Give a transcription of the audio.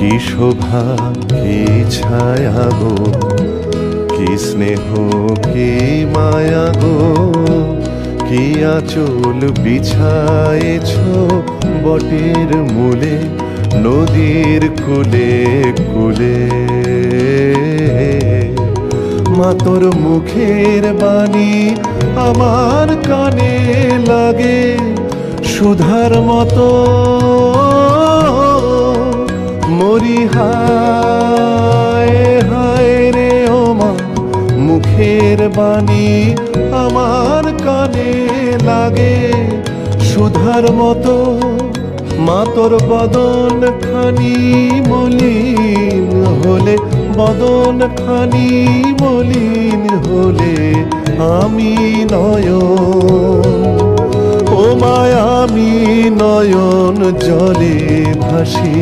কি শোভা কি ছায়া গো, কি স্নেহ কি মায়া গো, কি আঁচল বিছায়েছ বটের মূলে নদীর কূলে কূলে। মা তোর মুখের বাণী আমার কানে লাগে সুধার মতো, মরি হায় হায় রে ও মা, মুখের বাণী আমার কানে লাগে সুধার মতো। মা তোর বদন খানি মলিন হলে, বদন খানি মলিন হলে আমি নয়ন, ও মায়া আমি নয়ন জলে ভাসি।